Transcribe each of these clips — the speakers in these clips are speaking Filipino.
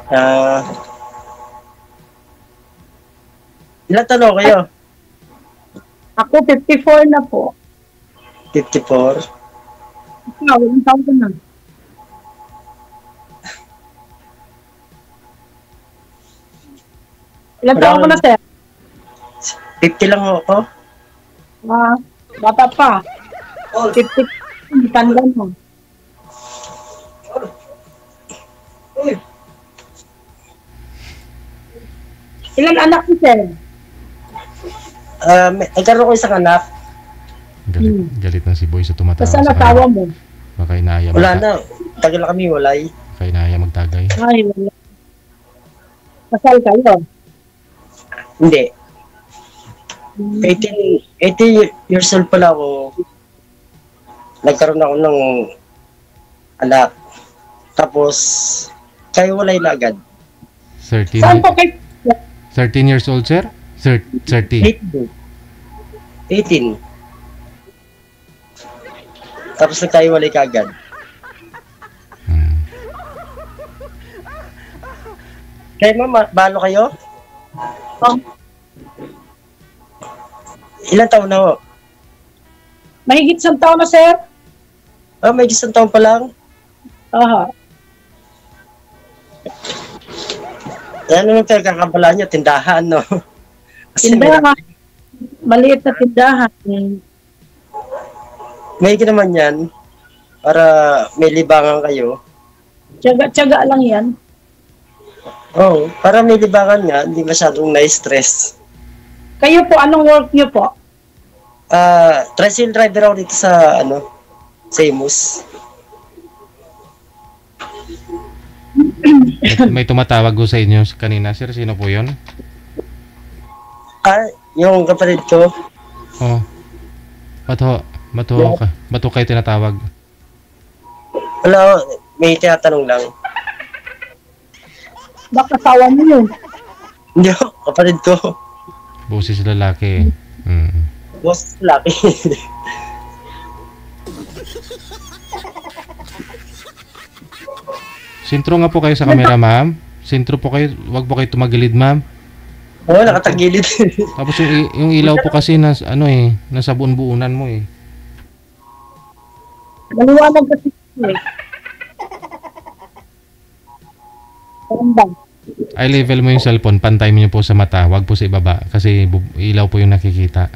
Ah, ilan tanong kayo? Ako 54 na po. 54? Ikaw, ilang taon ka na? Ilang taon ka na, sir? 50 lang ako. Bata pa. 50, tanda mo. Ilan anak mo, sir? Nagkaroon ko isang anak. Galit na si Boy sa tumatawa Saan sa natawa kanya. mo? Baka inaya Wala na. Tagal na kami walay. Baka inaya magtagay. Ay, wala. Kasal kayo? Hindi. 18 years old pala ako. Nagkaroon ako ng anak. Tapos, kayo walay na agad. 13, Saan po kayo? 13 years old, sir? 30. 18. Tapos nagkahiwalay ka agad. Kaya ma'am, balo kayo? Ilan taon na ho? Mahigit isang taon na, sir? May isang taon pa lang. Aha. Ano naman pinagkakabalaan nyo? Tindahan, no? Kasi Tindahan. Maliit na tindahan. may naman yan para may libangan kayo. Tiyaga-tiyaga lang yan. Oo, para may libangan nga, hindi masyadong na-stress. Kayo po, anong work nyo po? Tricycle driver ako dito sa, sa Imus. May tumatawag ko sa inyo kanina, sir. Sino po yun? Yung kapatid ko. Oh. Bato kayo tinatawag. Wala, may tinatanong lang. Baka asawa mo yun. Hindi ako, kapatid ko. Boses lalaki. Boss, laki. Sintro nga po kayo sa camera, ma'am. Sintro po kayo. Wag po kayo tumagilid, ma'am. Oo, nakatagilid. Tapos yung ilaw po kasi nasa buon-buunan mo eh. Maliwanag kasi eh. Eye level mo yung cellphone, pantay mo po sa mata, wag po sa ibaba kasi ilaw po yung nakikita.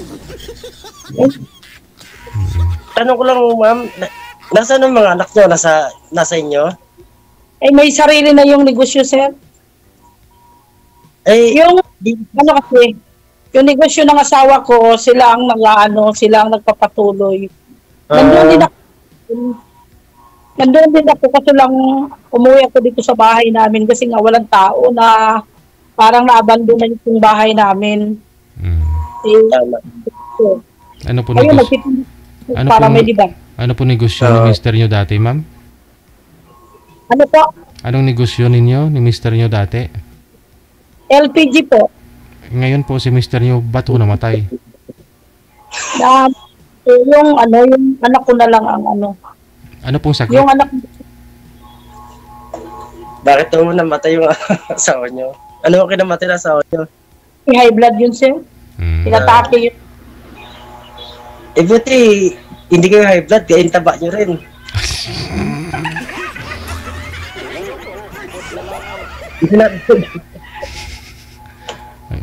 Tanong ko lang, ma'am, nasaan ang mga anak nyo? Nasa inyo? May sarili na yung negosyo, sir. Yung, kasi, yung negosyo ng asawa ko, sila ang sila ang nagpapatuloy. Nandun din ako kasi lang umuwi ako dito sa bahay namin kasi nga walang tao na parang na-abandon na yung bahay namin. Ano po negosyo? Ano po negosyo ni mister nyo dati, ma'am? Ano po? Anong negosyo ninyo ni mister nyo dati? LPG po. Ngayon po si mister nyo, ba't po namatay? Yung anak ko na lang ang Ano pong sakit? Yung anak. Bakit mo namatay yung asawa nyo? Ano ang kinamatay na asawa nyo? High blood yun, sir. Pinatake yun. Buti, hindi kayo high blood, kaya yung taba nyo rin.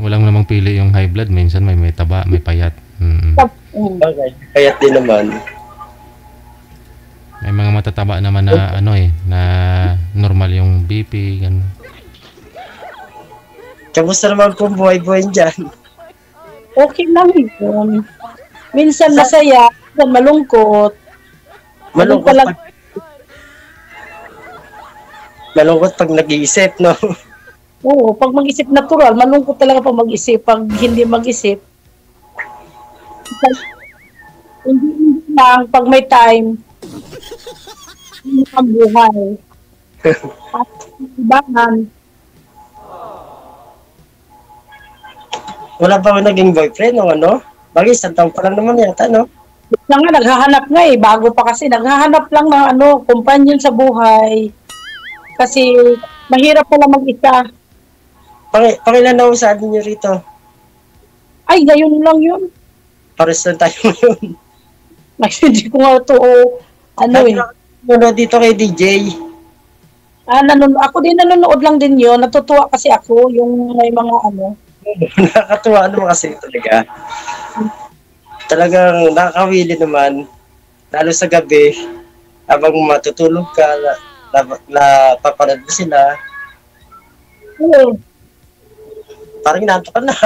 Walang namang pili yung high blood. Minsan may taba, may payat. Okay, payat din naman. May mga matataba naman na na normal yung BP, ganun. Kamusta naman po buhay-buhay dyan? Okay lang yun. Minsan masaya, minsan malungkot. Malungkot pag nag-iisip, no? Oo, pag mag-isip natural, malungkot talaga pag mag-isip. Pag hindi mag-isip, hindi lang, pag may time, ang buhay. At ibangan. Wala ba naging boyfriend o ano? Bagay, isang taon pa lang naman yata, no? Naghahanap nga bago pa kasi, naghahanap lang ng companion sa buhay. Kasi Mahirap pala mag-isa. Pangilan na sa atin nyo rito. Ay, ngayon lang yun. Pares lang tayo ngayon. Hindi ko nga ito, Nanonood dito kay DJ. Ako din nanonood lang din yun. Natutuwa kasi ako yung may mga Nakakatuwa naman kasi talaga. Talagang nakakawili naman. Lalo sa gabi, habang matutulog ka, napapanood mo sila. Parang inaantok ka na.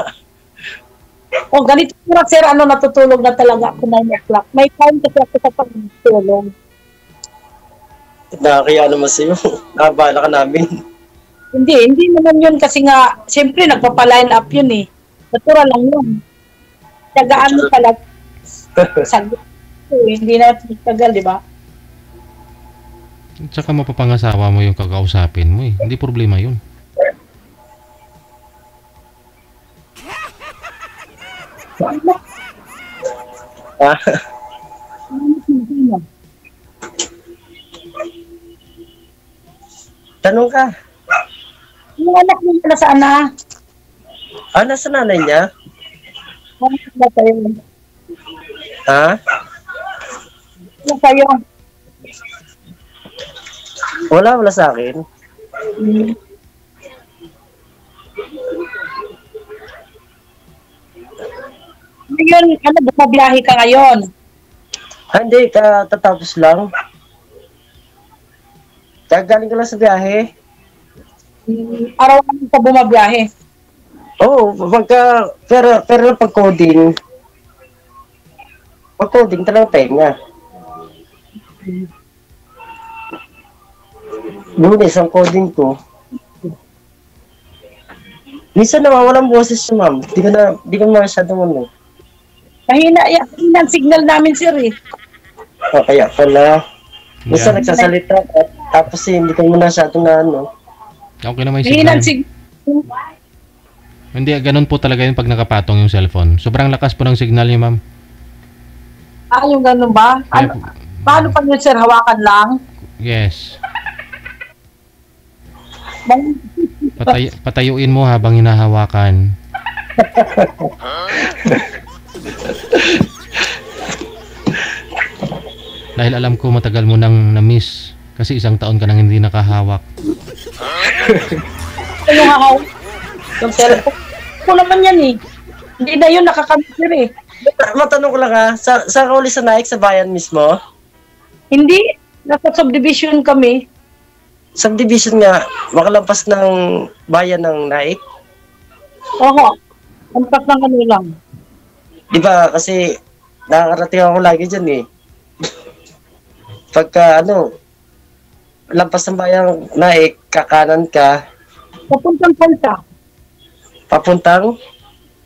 Ganito po sir, natutulog na talaga ako 9 o'clock. May time kasi ako sa pagtulog. Nakakaya naman sa'yo. Nakabala ka namin. Hindi naman yun kasi nga, siyempre nagpapaline up yun eh. Natural lang yun. Tagaan mo talaga. Hindi na tagal, di ba? Tsaka mapapangasawa mo yung kakausapin mo eh. Hindi problema yun. Tanong ka. Yung anak niya pala saan na? Nasa nanay niya? Ano ba tayo? Ha? Ano kayo? Wala sa akin. Ngayon, bumabiyahe ka ngayon? Hindi, tatapos lang. Galing ko lang sa biyahe. Araw-araw ka bumabiyahe? Oo, pero lang pag-coding. Pag-coding talaga tenga. Lunes ang coding ko. Minsan nawawalang boses siya, ma'am. Di ko masyadong Mahina ang signal namin, sir eh. Kaya pala. Minsan nagsasalita tapos hindi ko masyadong Okay naman yung Mahina signal. Hindi, ganun po talaga yun pag nakapatong yung cellphone. Sobrang lakas po ng signal niya, ma'am. Yung ganun ba? Paano pa yun, sir? Hawakan lang? Yes. Patayuin mo habang hinahawakan. Dahil alam ko matagal mo nang na-miss. Kasi 1 taon ka nang hindi nakahawak. Ano hawak? Yung cellphone ko naman yan eh. Hindi na yun, nakakamit eh. Matanong ko lang saan ka uli sa Naik, sa bayan mismo? Hindi, nasa subdivision kami. Subdivision nga, makalampas ng bayan ng Naik? Oo, lampas ng lang. Di ba, kasi nakakarating ako lagi dyan eh. Pagka lampas ng bayan ng Naik, kakanan ka. Papuntang Pansa. Papuntang?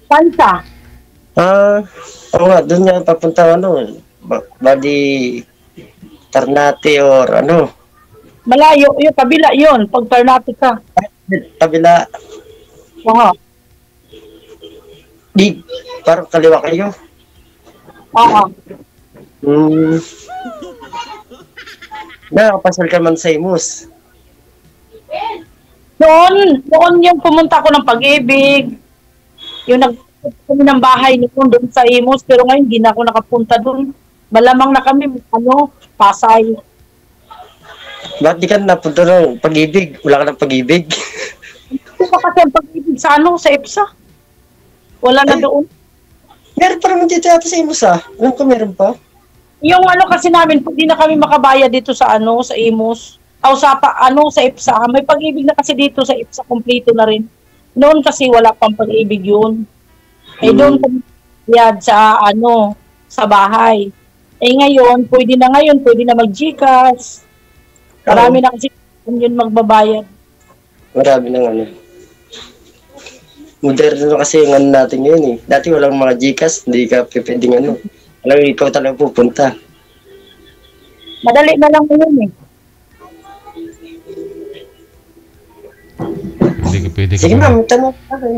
Pansa. Oo nga, doon nga papuntang bali Ternate or Malayo, yung kabila yun, pag Ternate ka. Kabila. Oo. Di, parang kaliwa kayo. Oo. Nakakapasal ka man sa Imus. Noon yung pumunta ko ng Pag-ibig, yung nagpunta ng bahay noon doon sa Imus, pero ngayon hindi na ako nakapunta doon. Malamang na kami, Pasay. Bakit di ka napunta ng Pag-ibig? Wala ka ng Pag-ibig? Hindi pa kasi ang Pag-ibig sa sa EPSA. Wala na doon. Meron pa naman dito yata sa Imus Alam ko meron pa. Yung kasi namin, hindi na kami makabayad dito sa sa Imus. O sa EPSA. May Pag-ibig na kasi dito sa EPSA, kompleto na rin. Noon kasi wala pang Pag-ibig yun. Doon kami bayad sa sa bahay. Ngayon, pwede na mag-GCash. Marami na kasi yun magbabayad. Marami na Moderno na kasi yung natin ngayon eh. Dati walang mga GCash, hindi ka pwedeng Alam ikaw talaga pupunta. Madali na lang yun eh.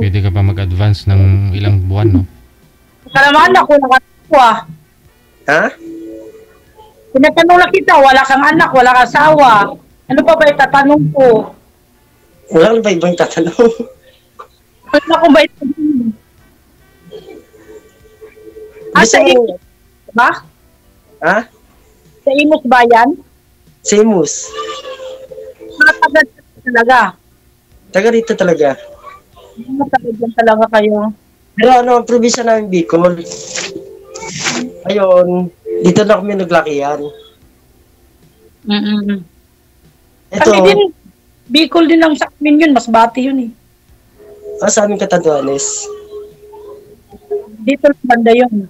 Pwede ka pa mag-advance ng ilang buwan, no? Kalaman ako nakatawa. Ha? Tinatanong lang kita, wala kang anak, wala kang asawa. Ano pa ba itatanong ko? Wala lang ba ibang tatanong? Wala ko ba ito? Gusto Sa mo, Imus ba? ha? Sa Imus ba yan? Seamus. Matagal talaga. Taga rito talaga. Matagal yan talaga kayo. Pero ano, ang probinsya namin Bicol. Ayun, dito na kami naglakihan. Mm-mm. Ito, Kami din, Bicol din lang sa amin yun. Masbate yun eh. sa aming Catanduanes. Dito lang banda yun.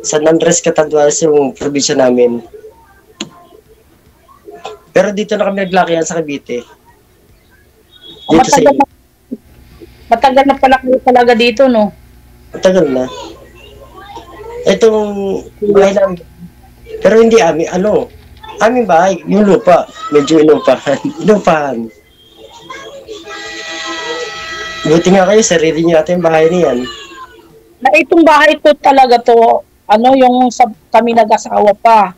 San Andres, Catanduanes yung probinsya namin. Pero dito na kami naglakihan sa Cavite. Dito sa Matagal na pala kayo talaga dito, no? Matagal na. Itong bahay namin. Pero hindi amin, aming bahay, yung lupa. Medyo inupahan. Inupahan. Buti nga kayo, sarili niyo ata yung bahay niyan. Na itong bahay ko talaga to, yung kami nag-asawa pa.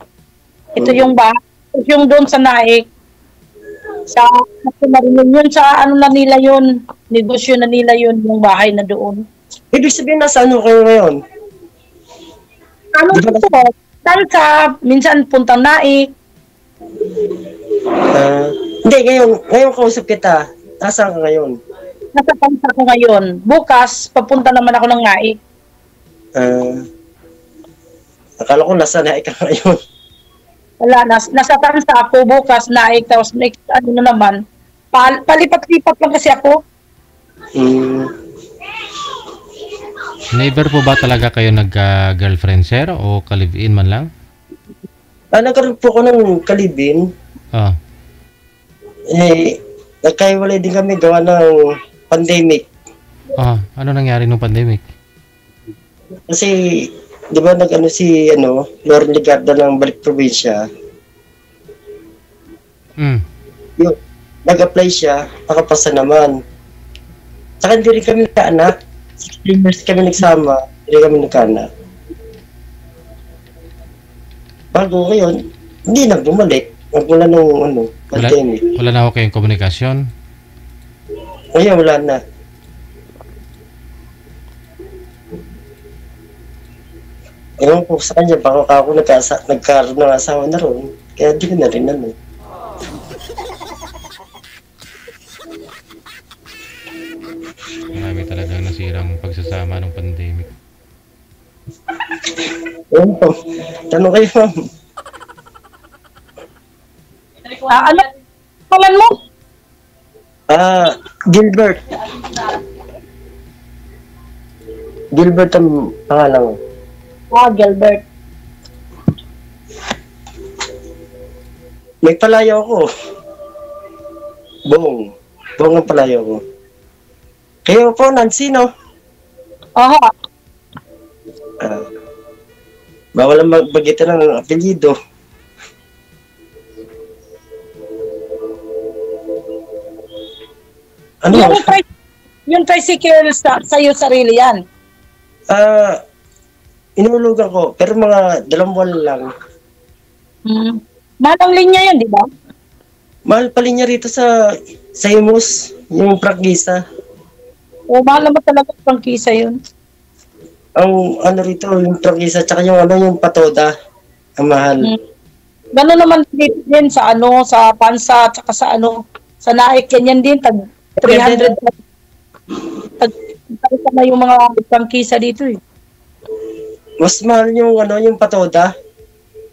Ito yung bahay, yung doon sa Naik, sa yun, sa na nila yun, negosyo na nila yun, yung bahay na doon. Ibig sabihin, nasa ano kayo ngayon? Di ba po? Dahil minsan puntang Naik. Hindi, ngayon kausap kita. Nasaan ka ngayon? Nasa Tansa ko ngayon. Bukas, papunta naman ako ng Naik. Akala ko nasa Naik ka ngayon. Wala, nasa Tansa ako, bukas Naik, tapos next, naman, palipat-lipat lang kasi ako. Neighbor po ba talaga kayo nagka-girlfriend, sir? O ka-live-in man lang? Nagkaroon po ko ng kalibin. Ah. Nagkahiwalay din kami gawa ng pandemic. Ano nangyari nung pandemic? Kasi, di ba si Lauren Ligarda ng Balik Probinsya? Yun, nag-apply siya, nakapasa naman. Saka hindi rin kami nagkaanak. 3 years kami nagsama, hindi kami nagkaanak. Bago ngayon, hindi na bumalik. Magmula nung pandemic. Wala na ako kayong komunikasyon? Ngayon, wala na. Ewan ko sa kanya, baka ako nagkaroon ng asawa na ron. Kaya di ko na rin Marami talagang nasirang pagsasama ng pandemic. Ewan ko. Tanong kayo, ma'am. Ano? Paman mo? Gilbert. Gilbert ang pangalan ko. Gilbert. May palayo ako. Bong ang palayo ko. Kayo po, Nancy, no? Aha. Bawal ang magbagitan ng apelyido. Ano? Yung tricycle sa'yo sarili yan? Inulugan ko, pero mga 2 buwan lang. Malang linya yan, di ba? Mahal pa linya rito sa Imus, yung prangkisa. Mahal naman talaga ang prangkisa yun. Ang rito, yung prangkisa, tsaka yung patoda, ang mahal. Gano'n naman din sa sa Pansa, tsaka sa Naik, yan din, tag 300. Tag na yung mga prangkisa dito eh. Mas mahal yung patoda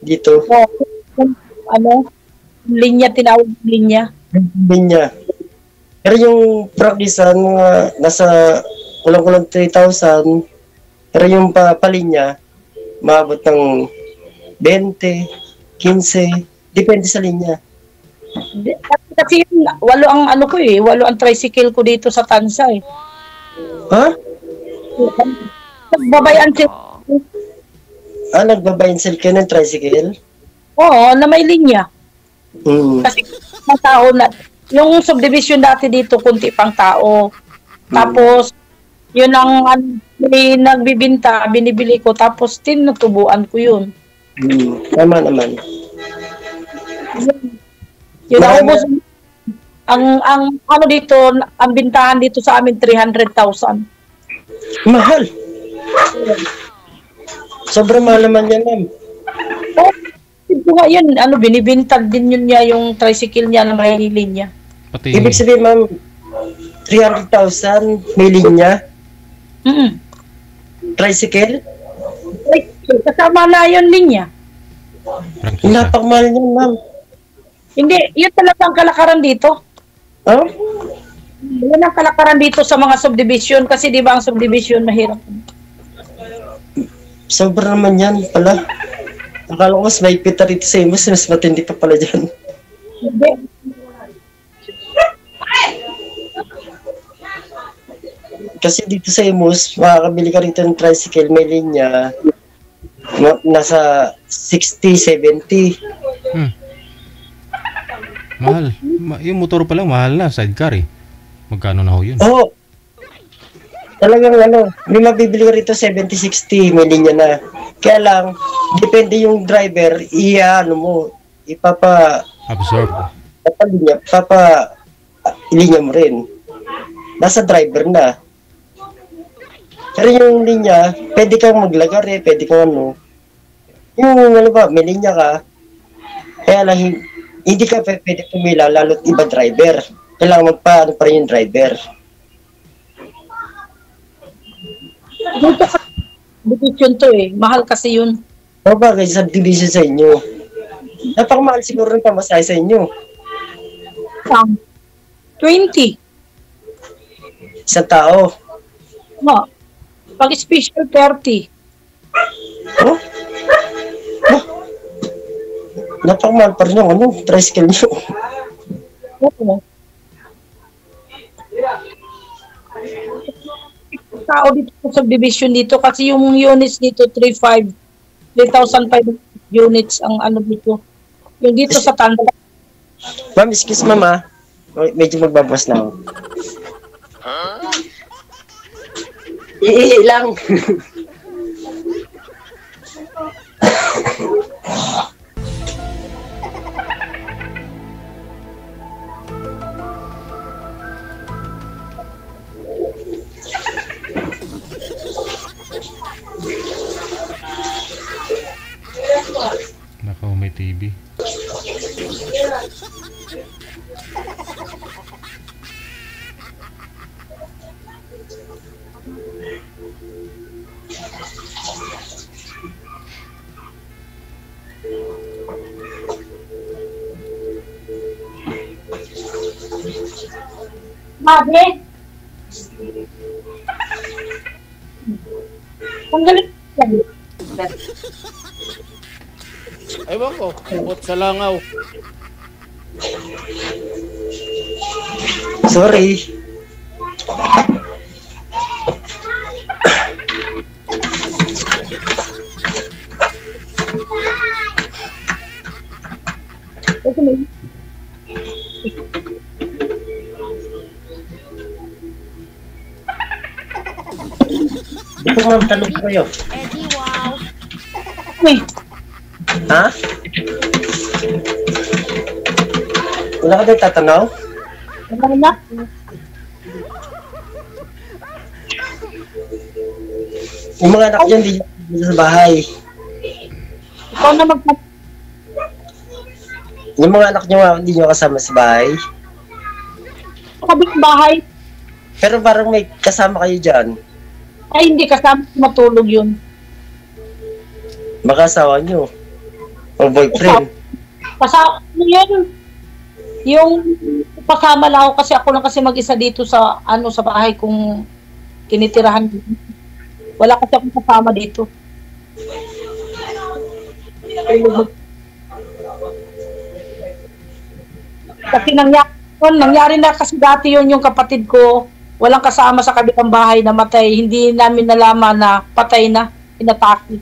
dito. Linya, tinawag linya. Linya. Pero yung prangkisa, nasa kulang-kulang 3,000. Pero yung palinya, maabot ng 20, 15, depende sa linya. Kasi 8 ang tricycle ko dito sa Tansa eh. Ha? Nagbabayan sila. Nagbabayan sila kayo ng tricycle? Oo, na may linya. Kasi mga tao yung subdivision dati dito, kunti pang tao. Tapos, yun ang nagbibinta, binibili ko, tapos tinutubuan ko yun. Tama naman. Yun, Ang ano dito, ang bintahan dito sa amin 300,000. Mahal. Sobrang mahal naman yan, ma'am. Oh, ito nga yun, ano, binibintag din yun niya yung tricycle niya na may linya. Pati, Ibig sabihin, ma'am, 300,000 may linya, tricycle. Kasama na yun linya. prangkisa. Napakmahal niyan, ma'am. Hindi, yun talaga ang kalakaran dito. Oh? Yun ang kalakaran dito sa mga subdivision kasi di ba ang subdivision mahirap. Sobra naman yan pala. Akala ko mas may pita rito sa Imus, mas matindi pa pala dyan. Hindi. Kasi dito sa Imus, makakabili ka rito ng tricycle, may linya, nasa 60, 70. Mahal. Yung motor pa lang, mahal na. Sidecar eh. Magkano na ho yun? Oo. Talagang ano, may mabibili ka rito 70, 60, may linya na. Kaya lang, depende yung driver, ano mo, Absorb. ilinya mo rin. Nasa driver na. Pero yung linya, pwede kang maglagar pwede kang ano. Yung ano ba, may linya ka, kaya lang hindi ka pwede pumila, lalo't iba driver. Kailangan magpaano pa rin yung driver. Dito ka, subdivision to eh. Mahal kasi yun. O bagay, subdivision sa inyo. Napakamahal siguro ng pamasahe sa inyo. 20. Isang tao. No. Pag special 30. Oh? Oh? Napakamahal pa rin yung tricycle nyo. Oo. Tao dito sa subdivision dito kasi yung units dito 3,500 units ang ano dito. Yung dito sa Tanda. Ma'am, excuse ma'am. Medyo magbabawas na ako. Lang. Nakaw, may TV. Mabe? Ang galing. Ewan ko, bukot sa langaw. Sorry. Ito ma'am, tanong ko kayo. Uy, Ha? Wala ka tayo tatanaw? ano na? Yung mga anak dyan, di sa bahay. Ikaw na Yung mga anak nyo, hindi nyo kasama sa bahay. magkabit bahay. Pero parang may kasama kayo dyan. Ay, hindi kasama matulog yun. Baka asawa nyo. O boyfriend. Kasama yun. Yung kasama lang ako kasi ako lang kasi mag-isa dito sa sa bahay kung tinitirahan. Wala kasi akong kasama dito. Kasi nangyari na kasi dati yun yung kapatid ko. Walang kasama sa kabilang bahay na matay. Hindi namin nalaman na patay na. Inatake.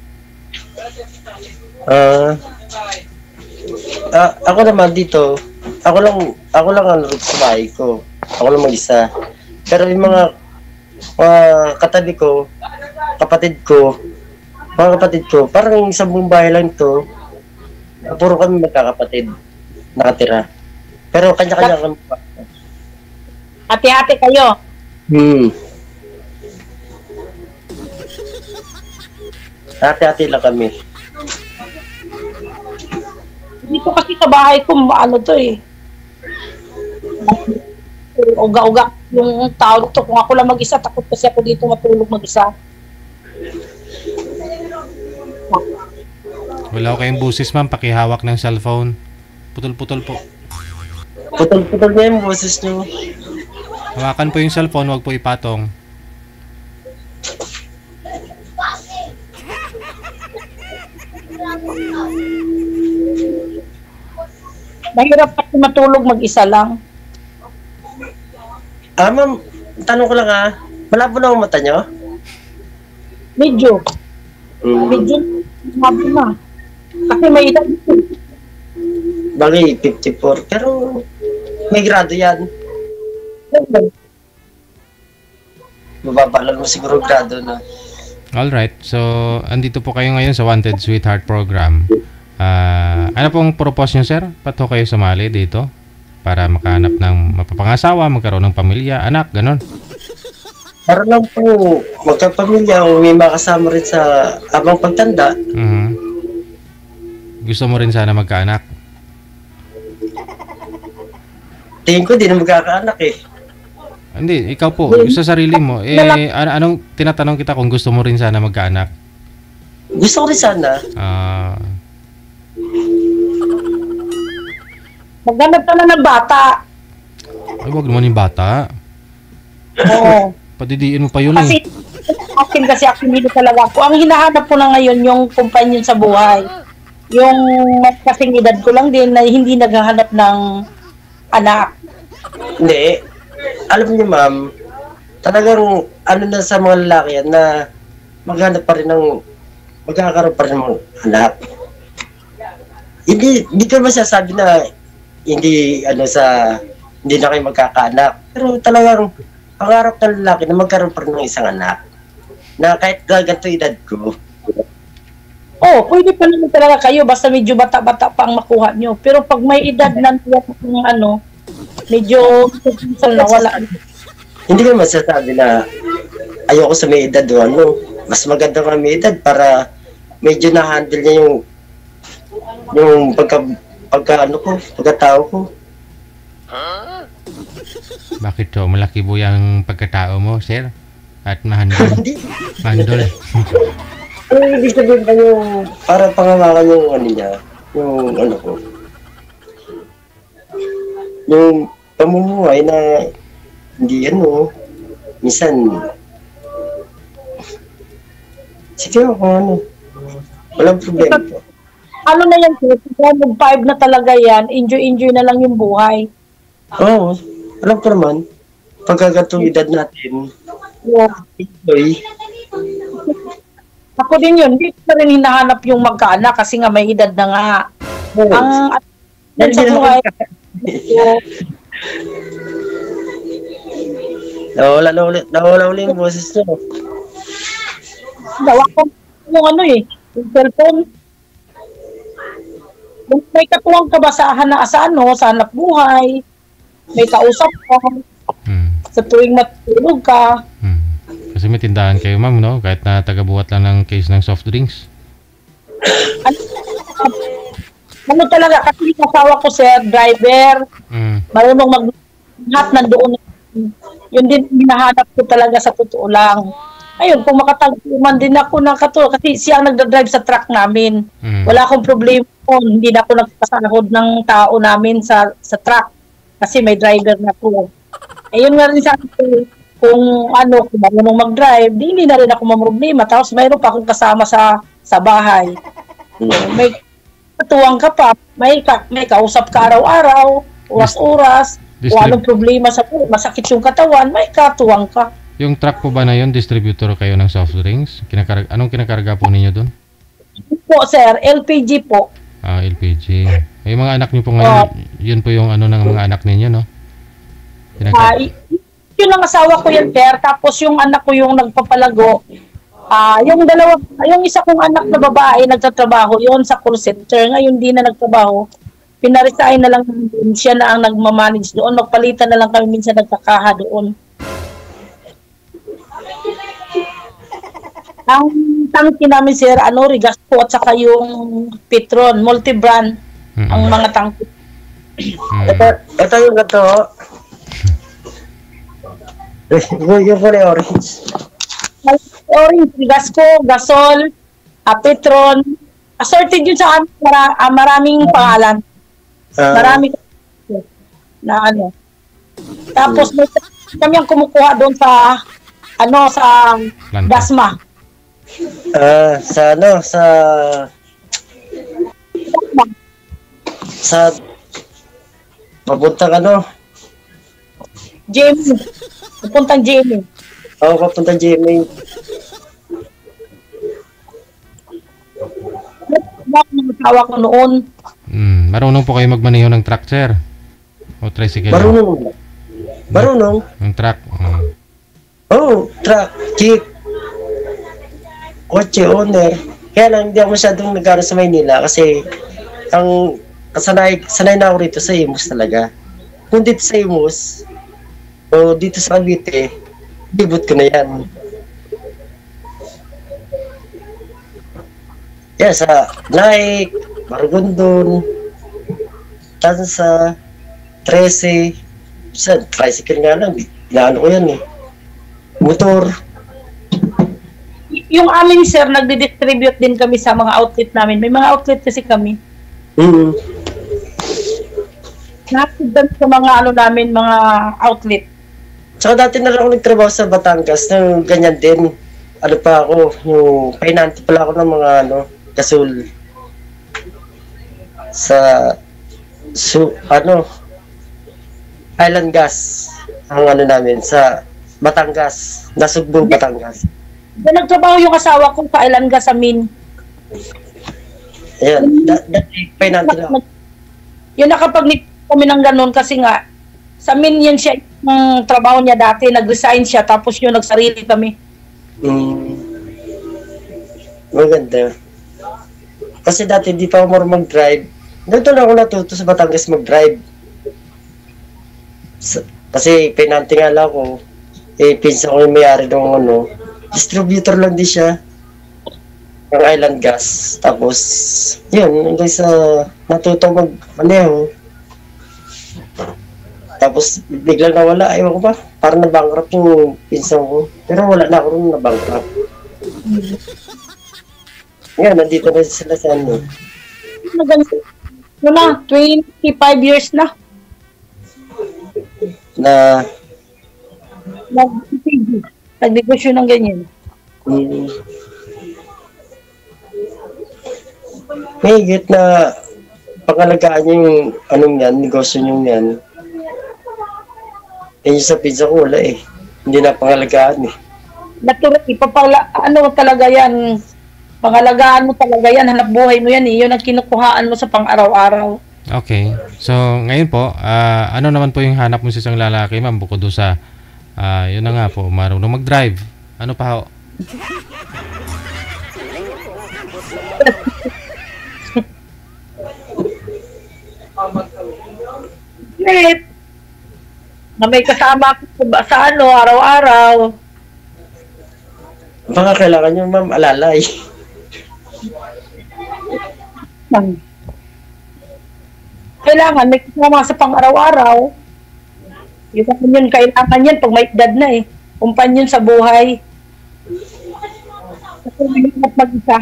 Ako naman dito, ako lang ano sa bahay ko. Ako lang mag-isa. Pero yung mga katabi ko, mga kapatid ko, parang isang buong bahay lang to. Puro kami magkakapatid nakatira. Pero kanya-kanya kami. Hati-hati kayo. Hati-hati lang kami. Dito kasi sa bahay ko, ano to eh. Uga-uga yung tao dito. Kung ako lang mag-isa, takot kasi ako dito matulog mag-isa. Wala ko kayong busis, ma'am. Pakihawak ng cellphone. Putol-putol po. Putol-putol na yung boses nyo. Hawakan po yung cellphone, wag po ipatong. Mahirap kasi matulog mag-isa lang. Ma'am, tanong ko lang malabo na ang mata nyo? Medyo. Medyo mabi na. Kasi may edad. Bagay, 54. Pero may grado yan. Mababalal mo siguro grado na. Alright, so andito po kayo ngayon sa Wanted Sweetheart program. Ano pong propose nyo, sir? Ba't ho kayo sumali dito? Para makahanap ng mapapangasawa, magkaroon ng pamilya, anak, ganon. Para lang po magkapamilya o may makasama rin sa habang pagtanda. Gusto mo rin sana magkaanak? Tingin ko di na magkakaanak eh. Hindi, ikaw po, sa sarili mo. Anong tinatanong kita kung gusto mo rin sana magkaanak? Gusto ko rin sana. Maghanap ka na ng bata. Ay, wag naman yung bata. Oo. Padidiin mo pa yun Kasi, kasi hindi talaga ako. Ang hinahanap ko na ngayon yung companion sa buhay. Yung kasing edad ko lang din na hindi naghahanap ng anak. Hindi. Alam niyo ma'am, talagang ano na sa mga lalaki yan na maghanap pa rin ng magkakaroon pa rin ng anak. Hindi ko masasabi na hindi hindi na kayo magkakaanak. Pero talagang pangarap ng lalaki na magkaroon pa rin ng isang anak. Na kahit ganito edad ko. Oh, pwede pa naman talaga kayo basta medyo bata-bata pa ang makuha nyo. Pero pag may edad ng medyo wala. Hindi ko masasabi na ayoko sa may edad o mas maganda ka may edad para medyo na-handle niya yung pagkatao ko. Bakit to? Malaki po yung pagkatao mo, sir? At mahandol. Mahandol. Ibig sabihin ba yung para pangawakan yung niya, yung ko. Yung pamumuhay na hindi minsan sige kung walang problema po. Ano na yan, mag-5 na talaga yan, enjoy na lang yung buhay. Oo, alam ko naman, pagkagatong edad natin, enjoy. Ako din yun, hindi ko rin hinahanap yung magkaanak kasi nga may edad na nga. Ang sa buhay, nawala ulit yung boses nyo. dawa ko yung yung cellphone. May katuwang ka ba sa hanap buhay? May kausap ka? Sa tuwing matulog ka? Kasi may tindahan kayo, ma'am, no? Kahit na tagabuhat lang ng case ng soft drinks. Ano talaga, kasi yung asawa ko, sir, driver, marunong mag-hat nandoon. Yun din hinahanap ko talaga sa totoo lang. Ayun, kung makatagpuman din ako ng katulad, kasi siya ang nagdadrive sa truck namin. Wala akong problema kung hindi na ako nagpasahod ng tao namin sa truck. Kasi may driver na ko. Ayun nga rin sa akin, kung marunong mag-drive, hindi na rin ako mamroblema. Tapos mayroon pa akong kasama sa bahay. May katuwang ka pa, may kausap ka araw-araw, oras-oras, kung anong problema masakit yung katawan, may katuwang ka. Yung truck po ba na yun, distributor kayo ng soft drinks? Anong kinakarga po ninyo doon? Po, sir, LPG po. LPG. Yung mga anak niyo po ngayon, yun po yung ng mga anak ninyo, no? Yun ang asawa ko yan, sir. Tapos yung anak ko yung nagpapalago. Yung isa kong anak na babae nagtatrabaho yun sa call center. Ngayon di na nagtrabaho. Pinaresign na lang din. Siya na ang nagmamanage doon. Magpalitan na lang kami minsan nagkakaha doon. Ang tangke namin, sir, Rigasco at saka yung Petron, multi-brand, ang mga tangke. Ito yung gato. Yung kulay orange. Orange, Rigasco, Gasol, Petron. Assorted yun sa amin, maraming pangalan. Marami na Tapos may kami ang kumukuha doon sa sa Dasma. Sa papuntang Jamie. Papuntang Jamie. Oo, papuntang Jamie. Tawa ko noon. Marunong po kayo magmaneho ng truck, sir? O tricycle? Marunong. Ng truck? Truck, jeep, kotse, owner. Kaya lang, hindi ako masyadong nag-aaral sa Maynila kasi ang sanay na ako rito sa Imus talaga. Kung dito sa Imus o dito sa Cavite, debut ko na yan. Yan, sa Nike, Maragondon, Tansa, 13, sa tricycle nga lang, inaano ko yan motor. Yung amin, sir, nagdi-distribute din kami sa mga outlet namin. May mga outlet kasi kami. Nakasibdan sa mga namin, mga outlet. Tsaka dati na rin ako nagtrabaho sa Batangas na ganyan din. Pa ako, yung painante pala ako ng mga gasol. Sa Island Gas ang namin sa Batangas, Nasugbong, Batangas. Doon nagtrabaho yung asawa ko sa Island Gas amin. Ayan, dati painante lang. Yun nakapag kami ng ganun kasi nga sa amin yan siya yung trabaho niya dati, nag-resign siya tapos yun nagsarili kami. Maganda. Kasi dati di pa ako marunong mag-drive. Doon na ako natuto sa Batangas mag-drive. Kasi pinante nga lang ako. Pinsan ko yung may-ari ng distributor lang din siya. Ng Island Gas. Tapos, yun, hanggang sa natuto mag-maneho. Tapos, biglang nawala. Ayaw ko ba? Parang na-bankrupt yung pinsan ko. Pero wala na ako rin na-bankrupt. Yan, nandito na sila sa Wala, 25 years na. Nag-negosyo ng ganyan. May higit na pangalagaan yung negosyo nyo yan. Yung sa pizza ko wala Hindi na pangalagaan Natural, talaga yan. Pangalagaan mo talaga yan, hanap buhay mo yan Yun ang kinukuhaan mo sa pang-araw-araw. Okay. So, ngayon po, ano naman po yung hanap mo sa isang lalaki, ma'am, bukod doon sa, yun na nga po, marunong mag-drive. Ano pa ho? Na may kasama sa araw-araw. Baka kailangan nyo, ma'am, alalay. Kailangan may kasama sa pang-araw-araw. Yun kailangan yan pag may edad na kumpanyon sa buhay. Kasi mahirap mag-isa.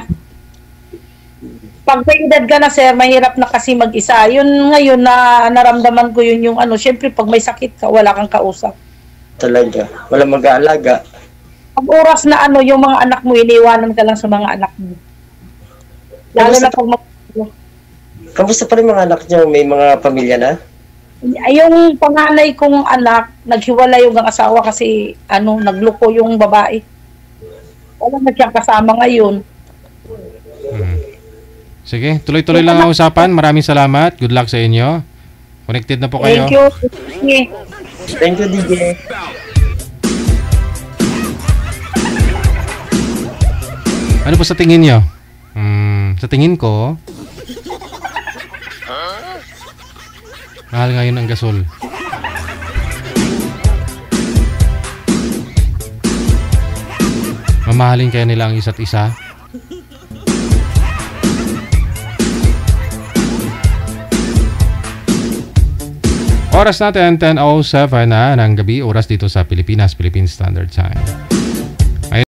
Pag may edad ka na, sir, mahirap na kasi mag-isa. Yun ngayon na naramdaman ko yun yung syempre pag may sakit ka, wala kang kausap. Talaga. Wala mag-aalaga. Pag oras na yung mga anak mo, iniwanan ka lang sa mga anak mo. Lalo na pag Kamusta pa rin mga anak niyo? May mga pamilya na? Yung panganay kong anak, naghiwalay yung asawa kasi nagloko yung babae. Wala na siyang kasama ngayon. Sige, tuloy-tuloy lang ang usapan. Maraming salamat. Good luck sa inyo. Connected na po kayo. Thank you. Thank you, DJ. Ano po sa tingin nyo? Sa tingin ko, Mahal ngayon ang gasol. Mamahalin kaya nila ang isa't isa? Oras natin 10:07 na ng gabi, oras dito sa Pilipinas, Philippine Standard Time.